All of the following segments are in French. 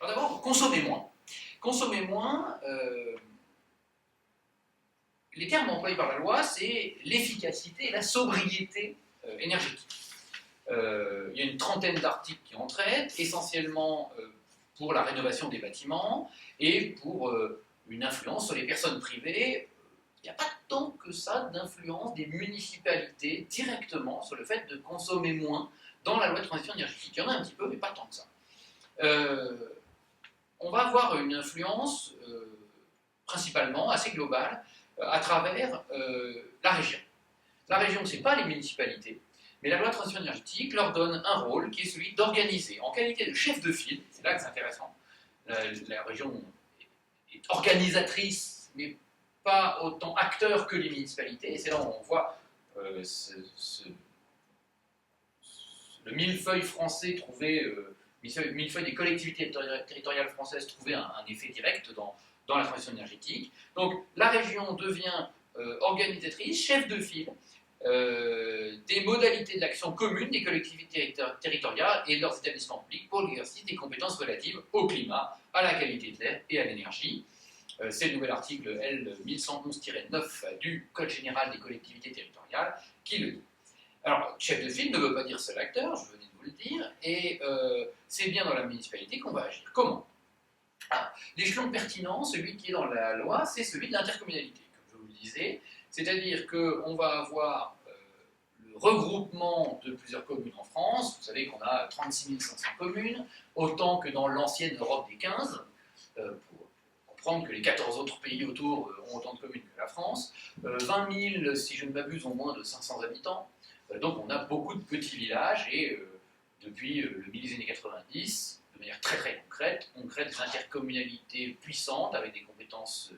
Alors d'abord, consommer moins. Consommer moins, les termes employés par la loi, c'est l'efficacité et la sobriété énergétique. Il y a une trentaine d'articles qui en traitent, essentiellement pour la rénovation des bâtiments et pour une influence sur les personnes privées. Il n'y a pas tant que ça d'influence des municipalités directement sur le fait de consommer moins dans la loi de transition énergétique. Il y en a un petit peu, mais pas tant que ça. On va avoir une influence principalement assez globale à travers la région. La région, ce n'est pas les municipalités, mais la loi de transition énergétique leur donne un rôle qui est celui d'organiser, en qualité de chef de file, c'est là que c'est intéressant, la région est organisatrice, mais pas autant acteur que les municipalités, et c'est là où on voit le millefeuille français trouvé, millefeuille des collectivités territoriales françaises trouver un effet direct dans la transition énergétique. Donc la région devient organisatrice, chef de file, des modalités d'action communes des collectivités territoriales et de leurs établissements publics pour l'exercice des compétences relatives au climat, à la qualité de l'air et à l'énergie. C'est le nouvel article L 1111-9 du Code général des collectivités territoriales qui le dit. Alors, chef de file ne veut pas dire seul acteur, je venais de vous le dire, et c'est bien dans la municipalité qu'on va agir. Comment ? L'échelon pertinent, celui qui est dans la loi, c'est celui de l'intercommunalité, comme je vous le disais, c'est-à-dire qu'on va avoir le regroupement de plusieurs communes en France. Vous savez qu'on a 36 500 communes, autant que dans l'ancienne Europe des 15, pour comprendre que les 14 autres pays autour ont autant de communes que la France. 20 000, si je ne m'abuse, ont moins de 500 habitants. Donc on a beaucoup de petits villages et depuis le milieu des années 90, de manière très très concrète, on crée des intercommunalités puissantes avec des compétences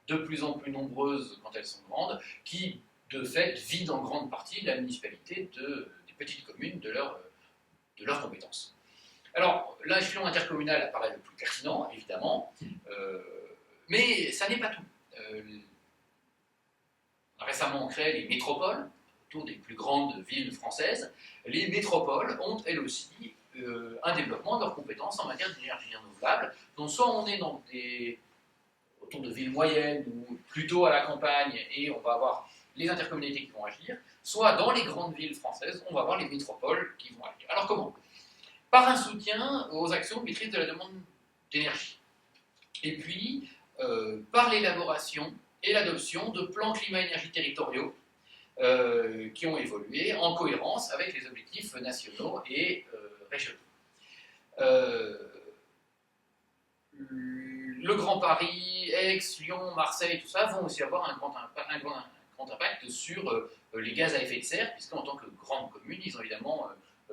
de plus en plus nombreuses quand elles sont grandes, qui de fait vident en grande partie la municipalité des petites communes de leurs compétences. Alors l'échelon intercommunal apparaît le plus pertinent, évidemment, mais ça n'est pas tout. On a récemment créé les métropoles, autour des plus grandes villes françaises. Les métropoles ont, elles aussi, un développement de leurs compétences en matière d'énergie renouvelable. Donc soit on est autour de villes moyennes ou plutôt à la campagne et on va avoir les intercommunalités qui vont agir, soit dans les grandes villes françaises, on va avoir les métropoles qui vont agir. Alors comment ? Par un soutien aux actions de maîtrise de la demande d'énergie. Et puis, par l'élaboration et l'adoption de plans climat-énergie territoriaux qui ont évolué en cohérence avec les objectifs nationaux et régionaux. Le Grand Paris, Aix, Lyon, Marseille, tout ça vont aussi avoir un grand impact sur les gaz à effet de serre, puisqu'en tant que grande commune, ils ont évidemment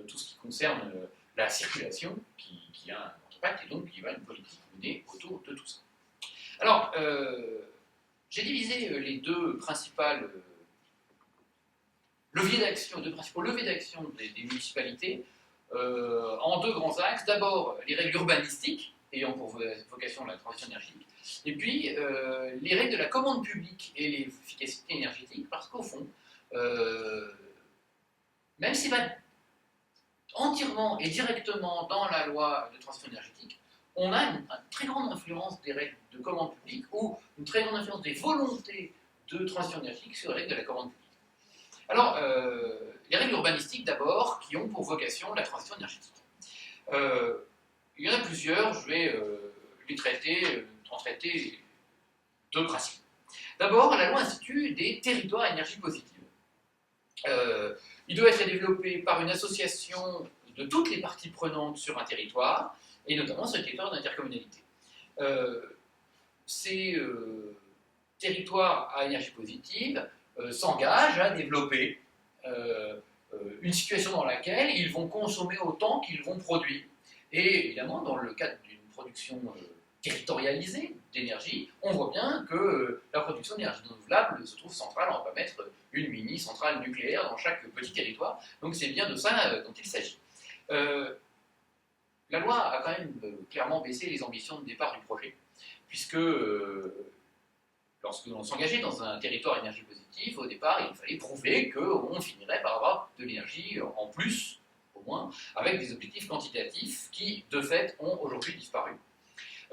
tout ce qui concerne la circulation qui a un grand impact, et donc il y a une politique menée autour de tout ça. Alors, j'ai divisé les deux principales principaux leviers d'action des municipalités en deux grands axes. D'abord, les règles urbanistiques, ayant pour vocation la transition énergétique, et puis les règles de la commande publique et l'efficacité énergétique, parce qu'au fond, même si c'est pas entièrement et directement dans la loi de transition énergétique, on a une très grande influence des règles de commande publique ou une très grande influence des volontés de transition énergétique sur les règles de la commande publique. Alors, les règles urbanistiques d'abord, qui ont pour vocation la transition énergétique. Il y en a plusieurs, je vais en traiter deux principes. D'abord, la loi institue des territoires à énergie positive. Il doit être développé par une association de toutes les parties prenantes sur un territoire, et notamment sur le territoire d'intercommunalité. Ces territoires à énergie positive s'engagent à développer une situation dans laquelle ils vont consommer autant qu'ils vont produire. Et évidemment, dans le cadre d'une production territorialisée d'énergie, on voit bien que la production d'énergie renouvelable se trouve centrale. On va pas mettre une mini-centrale nucléaire dans chaque petit territoire. Donc c'est bien de ça dont il s'agit. La loi a quand même clairement baissé les ambitions de départ du projet, puisque lorsque l'on s'engageait dans un territoire à énergie positive, au départ, il fallait prouver qu'on finirait par avoir de l'énergie en plus, au moins, avec des objectifs quantitatifs qui, de fait, ont aujourd'hui disparu.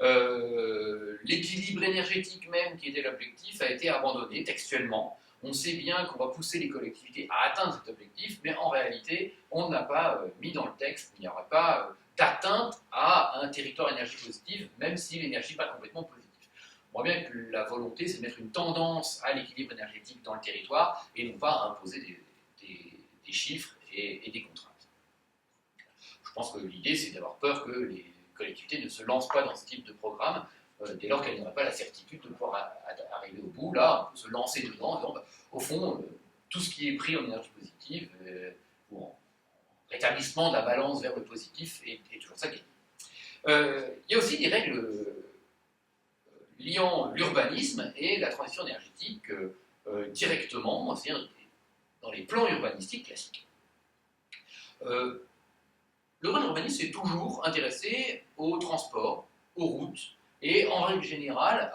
L'équilibre énergétique même qui était l'objectif a été abandonné textuellement. On sait bien qu'on va pousser les collectivités à atteindre cet objectif, mais en réalité, on n'a pas mis dans le texte, il n'y aura pas d'atteinte à un territoire énergie positive, même si l'énergie n'est pas complètement positive. On voit bien que la volonté, c'est de mettre une tendance à l'équilibre énergétique dans le territoire et non pas à imposer des chiffres et des contraintes. Je pense que l'idée, c'est d'avoir peur que les collectivités ne se lancent pas dans ce type de programme dès lors qu'elles n'auraient pas la certitude de pouvoir arriver au bout. Là, on peut se lancer dedans en disant, bah, au fond, tout ce qui est pris en énergie positive ou en rétablissement de la balance vers le positif est toujours ça qui est. Il y a aussi des règles liant l'urbanisme et la transition énergétique directement, c'est-à-dire dans les plans urbanistiques classiques. Le droit de l'urbanisme est toujours intéressé au transport, aux routes, et en règle générale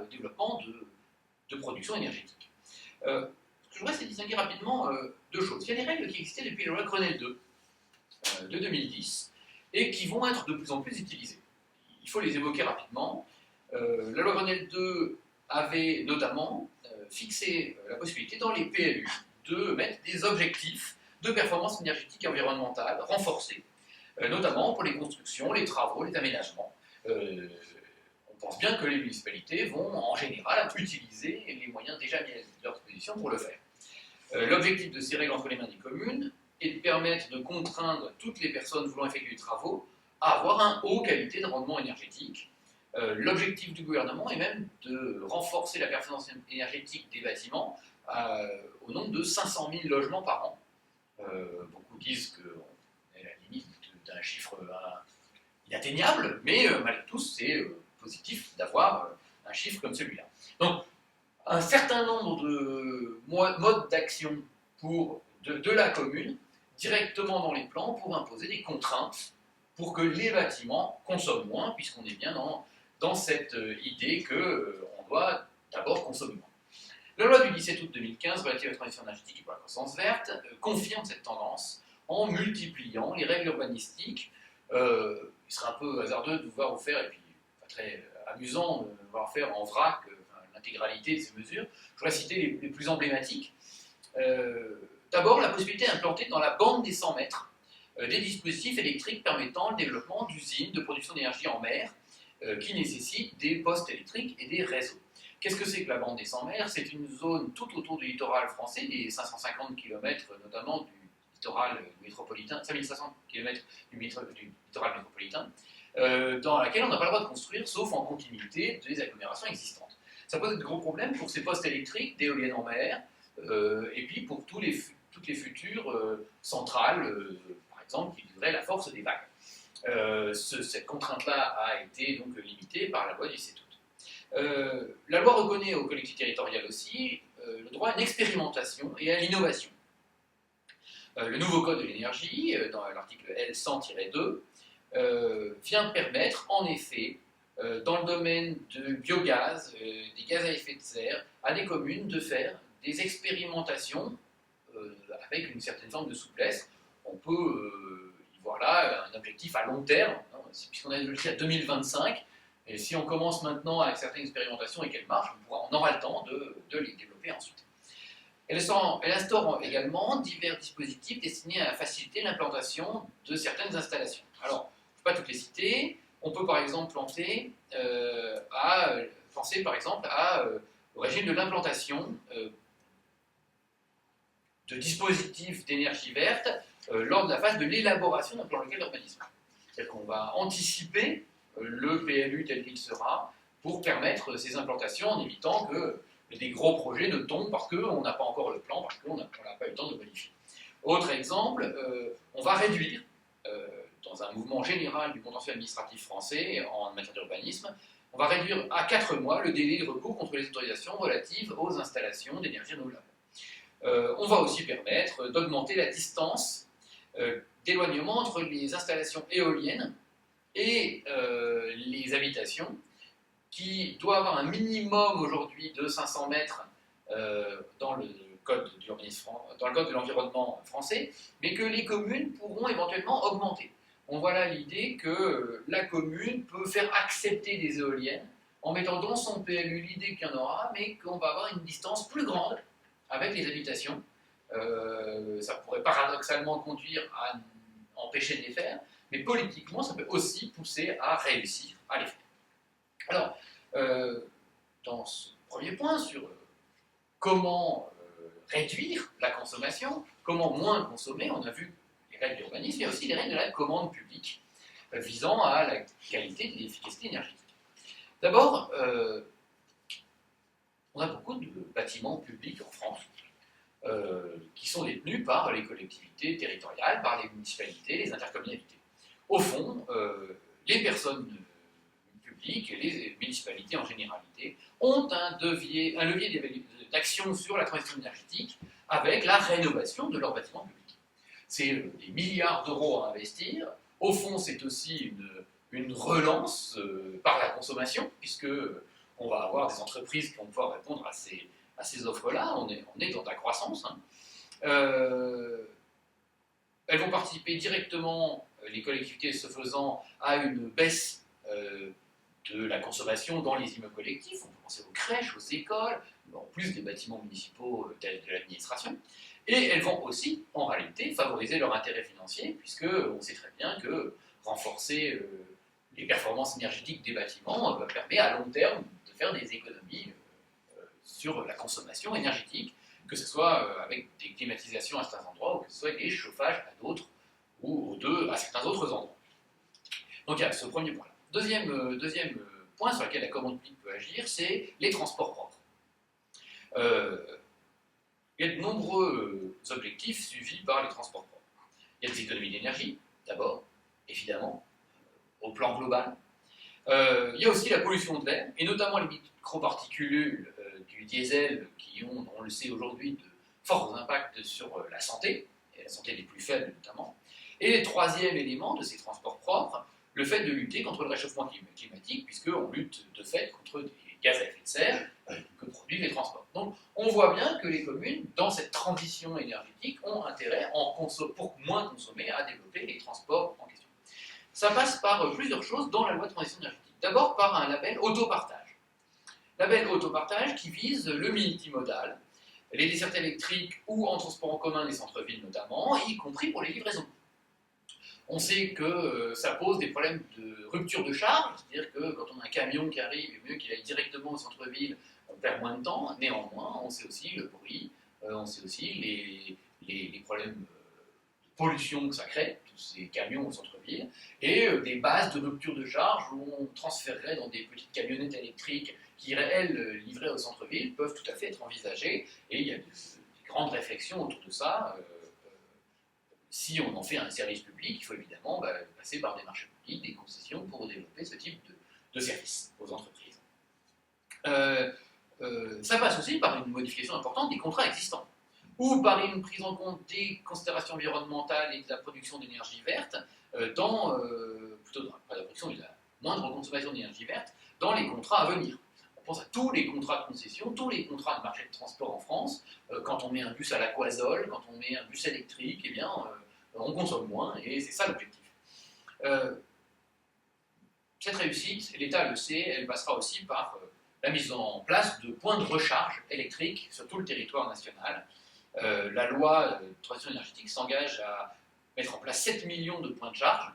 au développement de production énergétique. Ce que je voudrais, c'est distinguer rapidement deux choses. Il y a des règles qui existaient depuis la loi Grenelle II de 2010 et qui vont être de plus en plus utilisées. Il faut les évoquer rapidement. La loi Grenelle II avait notamment fixé la possibilité dans les PLU de mettre des objectifs de performance énergétique et environnementale renforcés, notamment pour les constructions, les travaux, les aménagements. On pense bien que les municipalités vont en général utiliser les moyens déjà mis à leur disposition pour le faire. L'objectif de ces règles entre les mains des communes est de permettre de contraindre toutes les personnes voulant effectuer des travaux à avoir une haute qualité de rendement énergétique. L'objectif du gouvernement est même de renforcer la performance énergétique des bâtiments au nombre de 500 000 logements par an. Beaucoup disent qu'on est à la limite d'un chiffre inatteignable, mais malgré tout, c'est positif d'avoir un chiffre comme celui-là. Donc, un certain nombre de modes d'action de la commune, directement dans les plans, pour imposer des contraintes pour que les bâtiments consomment moins, puisqu'on est bien dans cette idée qu'on doit d'abord consommer moins. La loi du 17 août 2015 relative à la transition énergétique et pour la croissance verte confirme cette tendance en multipliant les règles urbanistiques. Il serait un peu hasardeux de devoir vous faire, et puis pas très amusant de devoir faire en vrac l'intégralité de ces mesures. Je voudrais citer les plus emblématiques. D'abord, la possibilité d'implanter dans la bande des 100 mètres des dispositifs électriques permettant le développement d'usines de production d'énergie en mer qui nécessitent des postes électriques et des réseaux. Qu'est-ce que c'est que la bande des 100 mers? C'est une zone tout autour du littoral français, des 550 km notamment du littoral métropolitain, 5500 km du littoral métropolitain, dans laquelle on n'a pas le droit de construire sauf en continuité des agglomérations existantes. Ça pose de gros problèmes pour ces postes électriques, d'éoliennes en mer, et puis pour toutes les futures centrales, par exemple, qui vivraient la force des vagues. Cette contrainte-là a été donc limitée par la loi du 17 août. La loi reconnaît aux collectivités territoriales aussi le droit à une expérimentation et à l'innovation. Le nouveau code de l'énergie, dans l'article L100-2, vient permettre en effet, dans le domaine du biogaz, des gaz à effet de serre, à des communes de faire des expérimentations avec une certaine forme de souplesse. On peut y voir là un objectif à long terme, hein, puisqu'on a l'objectif à 2025. Et si on commence maintenant avec certaines expérimentations et qu'elles marchent, on aura le temps de les développer ensuite. Elle instaure également divers dispositifs destinés à faciliter l'implantation de certaines installations. Alors, je ne vais pas toutes les citer. On peut par exemple penser par exemple au régime de l'implantation de dispositifs d'énergie verte lors de la phase de l'élaboration d'un plan local d'urbanisme. C'est-à-dire qu'on va anticiper le PLU tel qu'il sera pour permettre ces implantations en évitant que des gros projets ne tombent parce qu'on n'a pas encore le plan, parce qu'on n'a pas eu le temps de modifier. Autre exemple, on va réduire, dans un mouvement général du contentieux administratif français en matière d'urbanisme, on va réduire à 4 mois le délai de recours contre les autorisations relatives aux installations d'énergie renouvelable. On va aussi permettre d'augmenter la distance d'éloignement entre les installations éoliennes et les habitations, qui doit avoir un minimum aujourd'hui de 500 mètres dans le code de l'environnement français, mais que les communes pourront éventuellement augmenter. on voit là l'idée que la commune peut faire accepter des éoliennes en mettant dans son PLU l'idée qu'il y en aura, mais qu'on va avoir une distance plus grande avec les habitations. Ça pourrait paradoxalement conduire à empêcher de les faire, mais politiquement, ça peut aussi pousser à réussir à les faire. Alors, dans ce premier point sur comment réduire la consommation, comment moins consommer, on a vu les règles d'urbanisme, mais aussi les règles de la commande publique visant à la qualité et l'efficacité énergétique. D'abord, on a beaucoup de bâtiments publics en France qui sont détenus par les collectivités territoriales, par les municipalités, les intercommunalités. Au fond, les personnes publiques, les municipalités en généralité, ont un levier d'action sur la transition énergétique avec la rénovation de leurs bâtiments publics. C'est des milliards d'euros à investir. Au fond, c'est aussi une relance par la consommation, puisque on va avoir des entreprises qui vont pouvoir répondre à ces offres-là. On est dans la croissance. Hein. Elles vont participer directement, les collectivités ce faisant, à une baisse de la consommation dans les immeubles collectifs. On peut penser aux crèches, aux écoles, en plus des bâtiments municipaux tels de l'administration. Et elles vont aussi, en réalité, favoriser leur intérêt financier, puisqu'on sait très bien que renforcer les performances énergétiques des bâtiments permet à long terme de faire des économies sur la consommation énergétique, que ce soit avec des climatisations à certains endroits ou que ce soit avec des chauffages à d'autres ou à certains autres endroits. Donc il y a ce premier point-là. Deuxième point sur lequel la commande publique peut agir, c'est les transports propres. Il y a de nombreux objectifs suivis par les transports propres. Il y a des économies d'énergie, d'abord, évidemment, au plan global. Il y a aussi la pollution de l'air, et notamment les microparticules du diesel qui ont, on le sait aujourd'hui, de forts impacts sur la santé, et la santé des plus faibles notamment. Et troisième élément de ces transports propres, le fait de lutter contre le réchauffement climatique, puisqu'on lutte de fait contre des gaz à effet de serre que produisent les transports. Donc on voit bien que les communes, dans cette transition énergétique, ont intérêt, pour moins consommer, à développer les transports en question. Ça passe par plusieurs choses dans la loi de transition énergétique. D'abord par un label autopartage. Label autopartage qui vise le multimodal, les dessertes électriques ou en transport en commun des centres-villes notamment, y compris pour les livraisons. On sait que ça pose des problèmes de rupture de charge, c'est-à-dire que quand on a un camion qui arrive, il est mieux qu'il aille directement au centre-ville, on perd moins de temps. Néanmoins, on sait aussi le bruit, on sait aussi les problèmes de pollution que ça crée, tous ces camions au centre-ville, et des bases de rupture de charge où on transférerait dans des petites camionnettes électriques qui, elles, livrées au centre-ville, peuvent tout à fait être envisagées, et il y a des grandes réflexions autour de ça. Si on en fait un service public, il faut évidemment passer par des marchés publics, des concessions pour développer ce type de services aux entreprises. Ça passe aussi par une modification importante des contrats existants, ou par une prise en compte des considérations environnementales et de la production d'énergie verte, plutôt dans la production et de la moindre consommation d'énergie verte, dans les contrats à venir. On pense à tous les contrats de concession, tous les contrats de marché de transport en France. Quand on met un bus à l'aquazole, quand on met un bus électrique, eh bien, on consomme moins, et c'est ça l'objectif. Cette réussite, l'État le sait, elle passera aussi par la mise en place de points de recharge électriques sur tout le territoire national. La loi de transition énergétique s'engage à mettre en place 7 millions de points de charge,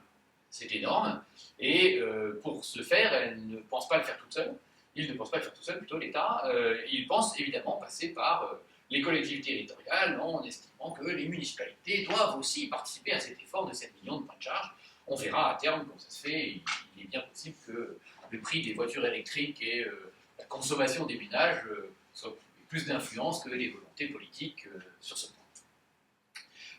c'est énorme, et pour ce faire, elle ne pense pas le faire toute seule. Il ne pense pas le faire tout seul, plutôt l'État. Il pense évidemment passer par les collectivités territoriales en estimant que les municipalités doivent aussi participer à cet effort de 7 millions de points de charge. On verra à terme comment ça se fait. Il est bien possible que le prix des voitures électriques et la consommation des ménages soient plus d'influence que les volontés politiques sur ce point.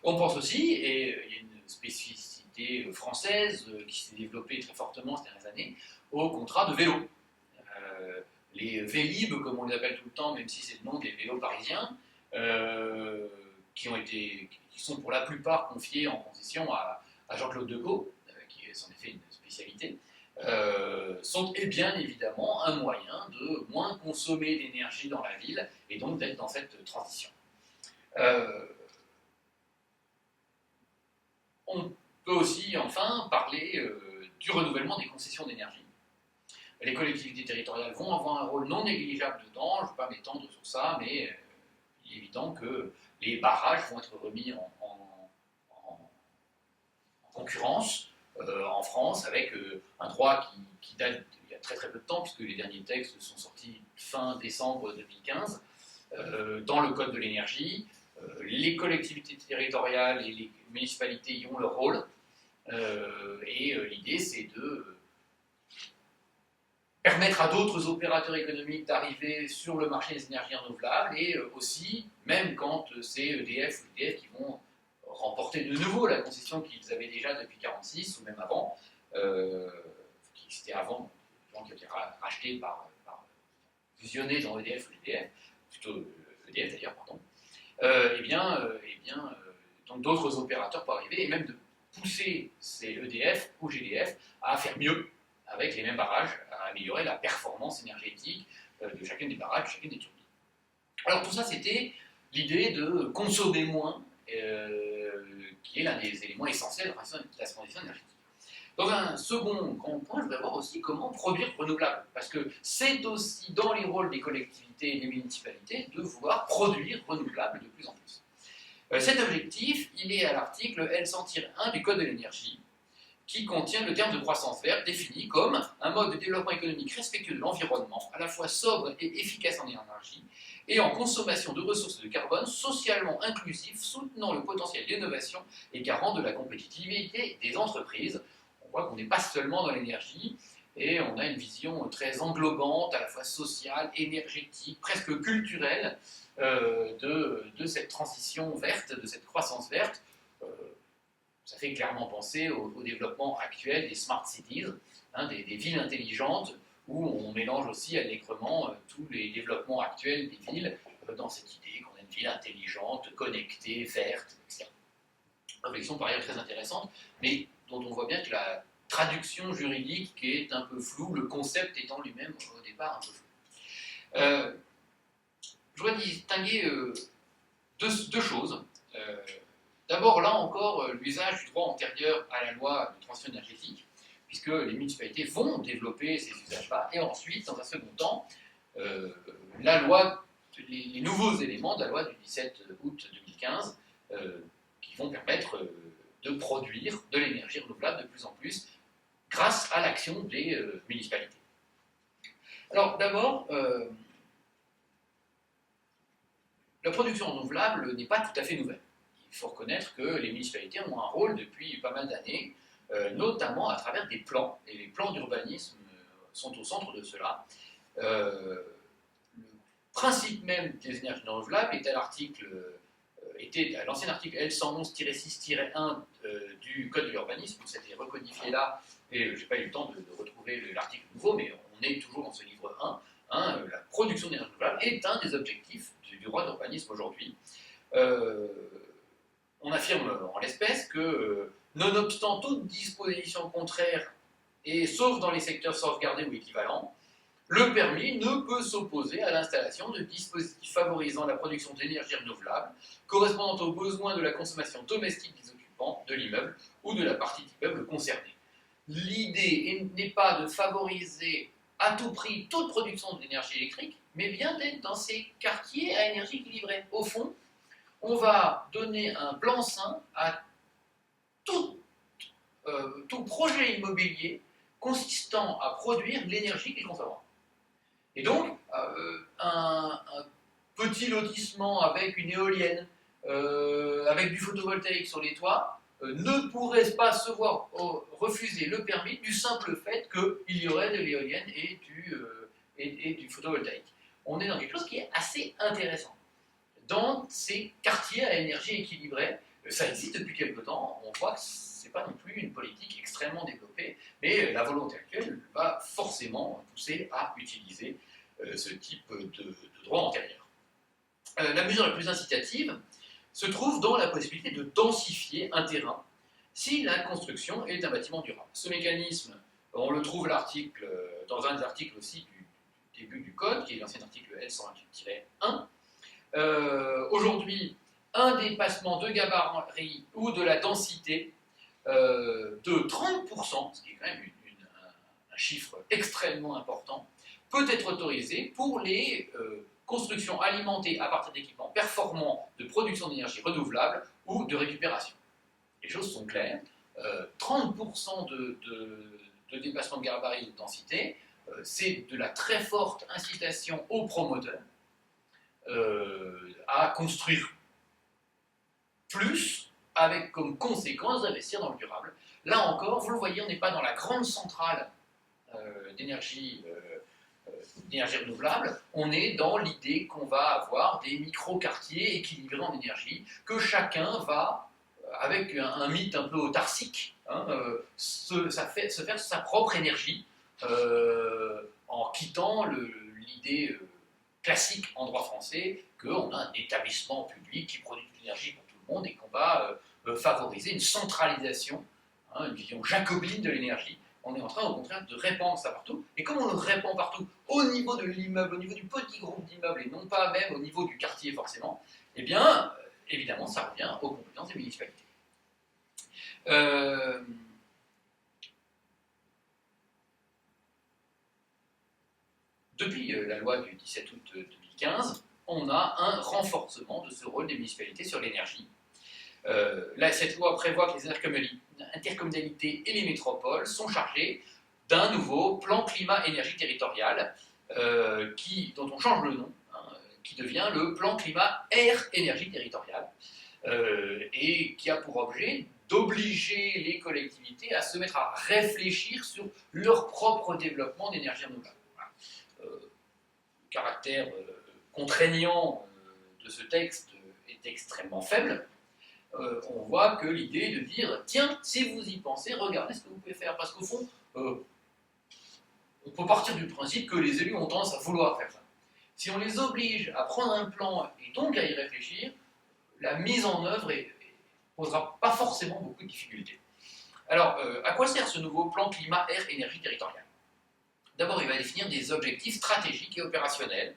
On pense aussi, et il y a une spécificité française qui s'est développée très fortement ces dernières années, aux contrats de vélo. Les Vélib, comme on les appelle tout le temps, même si c'est le nom des vélos parisiens, qui sont pour la plupart confiés en concession à Jean-Claude Decaux, qui est en effet une spécialité, sont bien évidemment un moyen de moins consommer d'énergie dans la ville et donc d'être dans cette transition. On peut aussi, enfin, parler du renouvellement des concessions d'énergie. Les collectivités territoriales vont avoir un rôle non négligeable dedans, je ne vais pas m'étendre sur ça, mais il est évident que les barrages vont être remis en concurrence en France avec un droit qui date il y a très très peu de temps, puisque les derniers textes sont sortis fin décembre 2015, dans le Code de l'énergie. Les collectivités territoriales et les municipalités y ont leur rôle, et l'idée c'est de permettre à d'autres opérateurs économiques d'arriver sur le marché des énergies renouvelables, et aussi, même quand c'est EDF ou EDF qui vont remporter de nouveau la concession qu'ils avaient déjà depuis 1946 ou même avant, c'était avant, qui a été racheté fusionné dans EDF ou EDF, plutôt EDF d'ailleurs, pardon, donc d'autres opérateurs peuvent arriver, et même de pousser ces EDF ou GDF à faire mieux avec les mêmes barrages, à améliorer la performance énergétique de chacun des barrages, de chacune des turbines. Alors tout ça, c'était l'idée de consommer moins, qui est l'un des éléments essentiels de la transition énergétique. Dans un second grand point, je voudrais voir aussi comment produire renouvelable, parce que c'est aussi dans les rôles des collectivités et des municipalités de vouloir produire renouvelable de plus en plus. Cet objectif, il est à l'article L100-1 du Code de l'énergie, qui contient le terme de croissance verte défini comme un mode de développement économique respectueux de l'environnement, à la fois sobre et efficace en énergie, et en consommation de ressources de carbone socialement inclusif, soutenant le potentiel d'innovation et garant de la compétitivité des entreprises. On voit qu'on n'est pas seulement dans l'énergie, et on a une vision très englobante, à la fois sociale, énergétique, presque culturelle, de cette transition verte, de cette croissance verte. Ça fait clairement penser au développement actuel des smart cities, des villes intelligentes, où on mélange aussi allègrement tous les développements actuels des villes dans cette idée qu'on a une ville intelligente, connectée, verte, etc. Réflexion par ailleurs très intéressante, mais dont on voit bien que la traduction juridique est un peu floue, le concept étant lui-même au départ un peu flou. Je voudrais distinguer deux choses. D'abord, là encore, l'usage du droit antérieur à la loi de transition énergétique, puisque les municipalités vont développer ces usages-là, et ensuite, dans un second temps, la loi, les nouveaux éléments de la loi du 17 août 2015, qui vont permettre de produire de l'énergie renouvelable de plus en plus, grâce à l'action des municipalités. Alors, d'abord, la production renouvelable n'est pas tout à fait nouvelle. Il faut reconnaître que les municipalités ont un rôle depuis pas mal d'années, notamment à travers des plans, et les plans d'urbanisme sont au centre de cela. Le principe même des énergies renouvelables était à l'ancien article L111-6-1 du Code de l'urbanisme, où c'était recodifié là, et je n'ai pas eu le temps de retrouver l'article nouveau, mais on est toujours dans ce livre 1, la production d'énergie renouvelable est un des objectifs du droit d'urbanisme aujourd'hui. On affirme en l'espèce que, nonobstant toute disposition contraire, et sauf dans les secteurs sauvegardés ou équivalents, le permis ne peut s'opposer à l'installation de dispositifs favorisant la production d'énergie renouvelable, correspondant aux besoins de la consommation domestique des occupants de l'immeuble ou de la partie d'immeuble concernée. L'idée n'est pas de favoriser à tout prix toute production d'énergie électrique, mais bien d'être dans ces quartiers à énergie équilibrée. Au fond, on va donner un blanc-seing à tout projet immobilier consistant à produire l'énergie qu'il consommeront. Et donc, un petit lotissement avec une éolienne, avec du photovoltaïque sur les toits, ne pourrait pas se voir refuser le permis du simple fait qu'il y aurait de l'éolienne et du photovoltaïque. On est dans quelque chose qui est assez intéressant. Dans ces quartiers à énergie équilibrée, ça existe depuis quelque temps, on voit que ce n'est pas non plus une politique extrêmement développée, mais la volonté actuelle va forcément pousser à utiliser ce type de droit antérieur. La mesure la plus incitative se trouve dans la possibilité de densifier un terrain si la construction est un bâtiment durable. Ce mécanisme, on le trouve dans un des articles aussi du début du code, qui est l'ancien article L128-1. Aujourd'hui, un dépassement de gabarit ou de la densité de 30%, ce qui est quand même un chiffre extrêmement important, peut être autorisé pour les constructions alimentées à partir d'équipements performants de production d'énergie renouvelable ou de récupération. Les choses sont claires. 30% de dépassement de gabarit de densité, c'est de la très forte incitation aux promoteurs à construire plus, avec comme conséquence d'investir dans le durable. Là encore, vous le voyez, on n'est pas dans la grande centrale d'énergie renouvelable, on est dans l'idée qu'on va avoir des micro-quartiers équilibrés en énergie, que chacun va, avec un mythe un peu autarcique, se faire sa propre énergie, en quittant l'idée classique en droit français qu'on a un établissement public qui produit de l'énergie pour tout le monde et qu'on va favoriser une centralisation, une vision jacobine de l'énergie. On est en train, au contraire, de répandre ça partout. Et comme on le répand partout, au niveau de l'immeuble, au niveau du petit groupe d'immeubles, et non pas même au niveau du quartier forcément, eh bien, évidemment, ça revient aux compétences des municipalités. Depuis la loi du 17 août 2015, on a un renforcement de ce rôle des municipalités sur l'énergie. Là, cette loi prévoit que les intercommunalités et les métropoles sont chargées d'un nouveau plan climat-énergie territorial dont on change le nom, qui devient le plan climat-air-énergie territorial et qui a pour objet d'obliger les collectivités à se mettre à réfléchir sur leur propre développement d'énergie renouvelable. Voilà. Le caractère contraignant de ce texte est extrêmement faible. On voit que l'idée est de dire, tiens, si vous y pensez, regardez ce que vous pouvez faire. Parce qu'au fond, on peut partir du principe que les élus ont tendance à vouloir faire ça. Si on les oblige à prendre un plan et donc à y réfléchir, la mise en œuvre ne posera pas forcément beaucoup de difficultés. Alors, à quoi sert ce nouveau plan climat-air-énergie territorial? D'abord, il va définir des objectifs stratégiques et opérationnels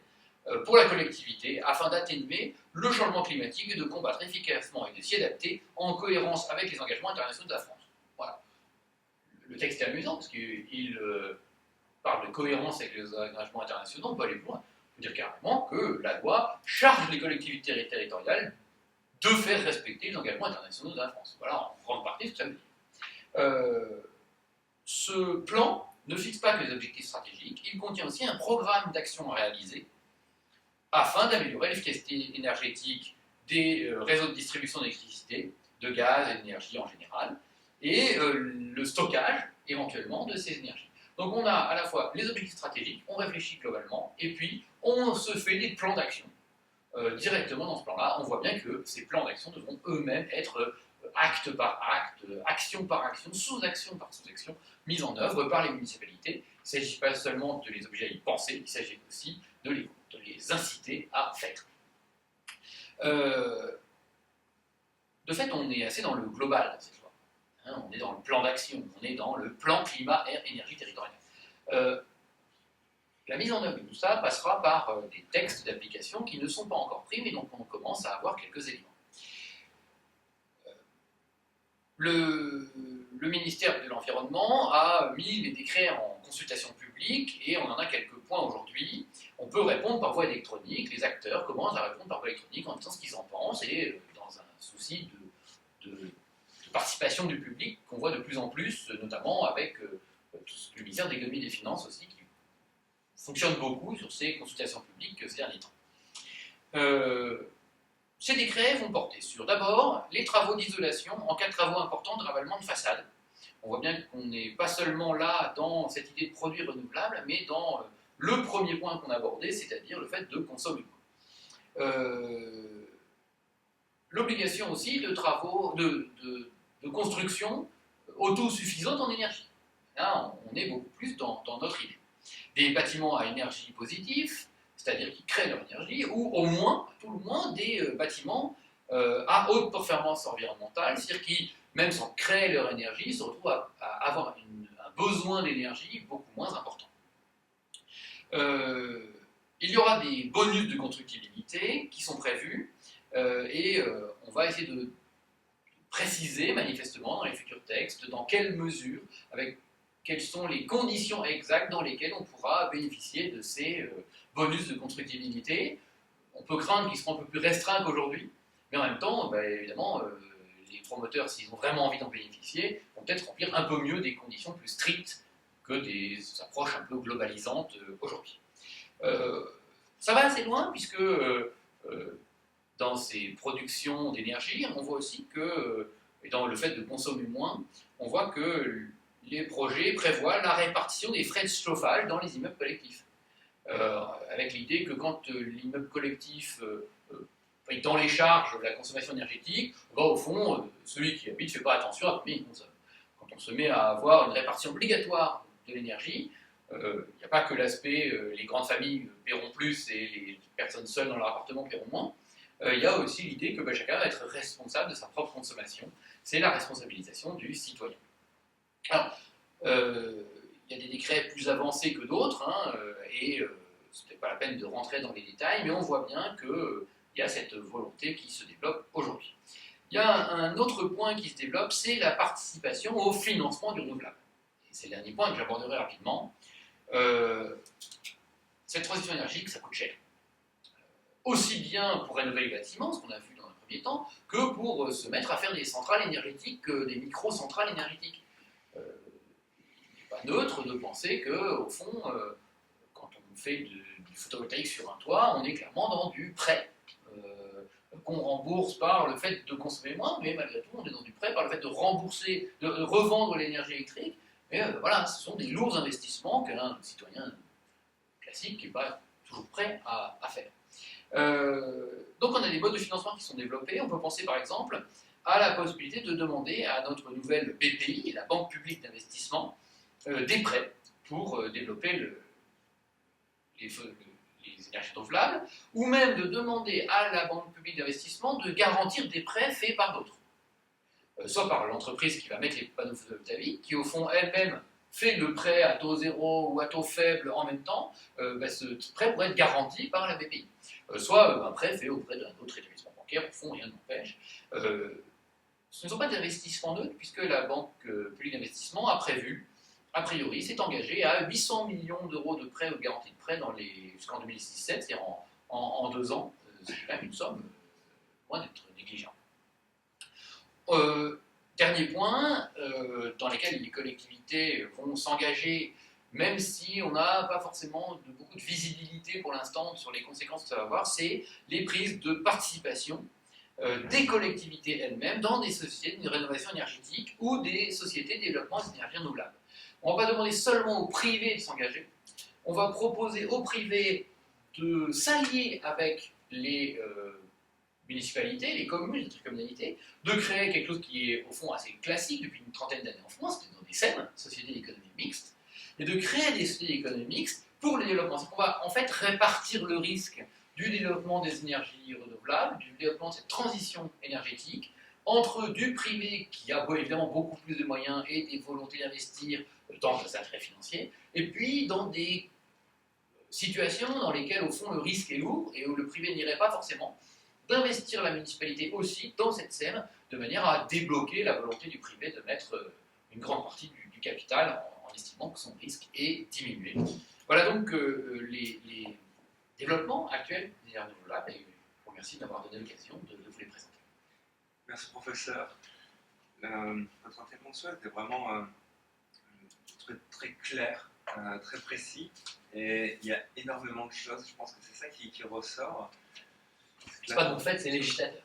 pour la collectivité afin d'atténuer le changement climatique et de combattre efficacement et de s'y adapter en cohérence avec les engagements internationaux de la France. Voilà. Le texte est amusant parce qu'il parle de cohérence avec les engagements internationaux, on peut aller plus loin. Il faut dire carrément que la loi charge les collectivités territoriales de faire respecter les engagements internationaux de la France. Voilà en grande partie ce que ça veut dire. Ce plan ne fixe pas que les objectifs stratégiques, il contient aussi un programme d'action à réaliser afin d'améliorer l'efficacité énergétique des réseaux de distribution d'électricité, de gaz et d'énergie en général, et le stockage éventuellement de ces énergies. Donc on a à la fois les objectifs stratégiques, on réfléchit globalement, et puis on se fait des plans d'action. Directement dans ce plan-là, on voit bien que ces plans d'action devront eux-mêmes être acte par acte, action par action, sous-action par sous-action, mis en œuvre par les municipalités. Il ne s'agit pas seulement de les obliger à y penser, il s'agit aussi de les inciter à faire. De fait, on est assez dans le global dans cette loi. On est dans le plan d'action, on est dans le plan climat-air-énergie territoriale. La mise en œuvre de tout ça passera par des textes d'application qui ne sont pas encore pris, mais donc on commence à avoir quelques éléments. Le ministère de l'Environnement a mis les décrets en consultation publique et on en a quelques points aujourd'hui. On peut répondre par voie électronique, les acteurs commencent à répondre par voie électronique en disant ce qu'ils en pensent et dans un souci de participation du public qu'on voit de plus en plus, notamment avec le ministère de l'Économie et des Finances aussi qui fonctionne beaucoup sur ces consultations publiques ces derniers temps. Ces décrets vont porter sur, d'abord, les travaux d'isolation en cas de travaux importants de ravalement de façade. On voit bien qu'on n'est pas seulement là dans cette idée de produits renouvelables, mais dans le premier point qu'on a abordé, c'est-à-dire le fait de consommer. L'obligation aussi de travaux, de construction autosuffisante en énergie. Là, on est beaucoup plus dans notre idée. Des bâtiments à énergie positive, c'est-à-dire qui créent leur énergie, ou au moins, à tout le moins, des bâtiments à haute performance environnementale, c'est-à-dire qui, même sans créer leur énergie, se retrouvent à avoir un besoin d'énergie beaucoup moins important. Il y aura des bonus de constructibilité qui sont prévus, et on va essayer de préciser manifestement dans les futurs textes dans quelle mesure, avec quelles sont les conditions exactes dans lesquelles on pourra bénéficier de ces bonus de constructibilité. On peut craindre qu'ils seront un peu plus restreints qu'aujourd'hui, mais en même temps, évidemment, les promoteurs, s'ils ont vraiment envie d'en bénéficier, vont peut-être remplir un peu mieux des conditions plus strictes que des approches un peu globalisantes aujourd'hui. Ça va assez loin, puisque dans ces productions d'énergie, on voit aussi que, et dans le fait de consommer moins, on voit que les projets prévoient la répartition des frais de chauffage dans les immeubles collectifs. Avec l'idée que quand l'immeuble collectif est dans les charges de la consommation énergétique, au fond, celui qui habite ne fait pas attention à combien il consomme. Quand on se met à avoir une répartition obligatoire de l'énergie, il n'y a pas que l'aspect les grandes familles paieront plus et les personnes seules dans leur appartement paieront moins. Il y a aussi l'idée que chacun va être responsable de sa propre consommation. C'est la responsabilisation du citoyen. Alors, il y a des décrets plus avancés que d'autres, et ce n'est pas la peine de rentrer dans les détails, mais on voit bien qu'il y a cette volonté qui se développe aujourd'hui. Il y a un autre point qui se développe, c'est la participation au financement du renouvelable. Et c'est le dernier point que j'aborderai rapidement. Cette transition énergétique, ça coûte cher. Aussi bien pour rénover les bâtiments, ce qu'on a vu dans un premier temps, que pour se mettre à faire des centrales énergétiques, des micro-centrales énergétiques. Il n'est pas neutre de penser qu'au fond, quand on fait du photovoltaïque sur un toit, on est clairement dans du prêt, qu'on rembourse par le fait de consommer moins, mais malgré tout, on est dans du prêt par le fait de rembourser, de revendre l'énergie électrique. Mais voilà, ce sont des lourds investissements qu'un citoyen classique n'est pas toujours prêt à faire. Donc on a des modes de financement qui sont développés. On peut penser par exemple à la possibilité de demander à notre nouvelle BPI, la Banque publique d'investissement, des prêts pour développer les énergies renouvelables, ou même de demander à la Banque publique d'investissement de garantir des prêts faits par d'autres. Soit par l'entreprise qui va mettre les panneaux photovoltaïques, qui au fond elle-même fait le prêt à taux zéro ou à taux faible en même temps, ce prêt pourrait être garanti par la BPI. Soit un prêt fait auprès d'un autre établissement bancaire, au fond rien ne l'empêche. Ce ne sont pas des investissements neutres, puisque la Banque publique d'investissement a prévu, a priori, s'est engagée à 800 millions d'euros de prêts ou de garantie de prêts jusqu'en 2017, c'est-à-dire en 2 ans. C'est quand même une somme loin d'être négligeable. Dernier point, dans lesquels les collectivités vont s'engager, même si on n'a pas forcément beaucoup de visibilité pour l'instant sur les conséquences que ça va avoir, c'est les prises de participation des collectivités elles-mêmes dans des sociétés de rénovation énergétique ou des sociétés de développement des énergies renouvelables. On ne va pas demander seulement aux privés de s'engager, on va proposer aux privés de s'allier avec les municipalités, les communes, les intercommunalités, de créer quelque chose qui est au fond assez classique depuis une trentaine d'années en France, qui est dans des SEM, Sociétés d'économie mixte, et de créer des sociétés d'économie mixte pour le développement. C'est qu'on va en fait répartir le risque du développement des énergies renouvelables, du développement de cette transition énergétique, entre du privé qui a évidemment beaucoup plus de moyens et des volontés d'investir, tant que ça serait financier, et puis dans des situations dans lesquelles au fond le risque est lourd et où le privé n'irait pas forcément, d'investir la municipalité aussi dans cette SEM, de manière à débloquer la volonté du privé de mettre une grande partie du capital en estimant que son risque est diminué. Voilà donc les développements actuels des énergies renouvelables, et je vous remercie de m'avoir donné l'occasion de vous les présenter. Merci professeur. Votre intervention était vraiment très claire, très précis, et il y a énormément de choses, je pense que c'est ça qui ressort. C'est pas de mon fait, c'est législateur.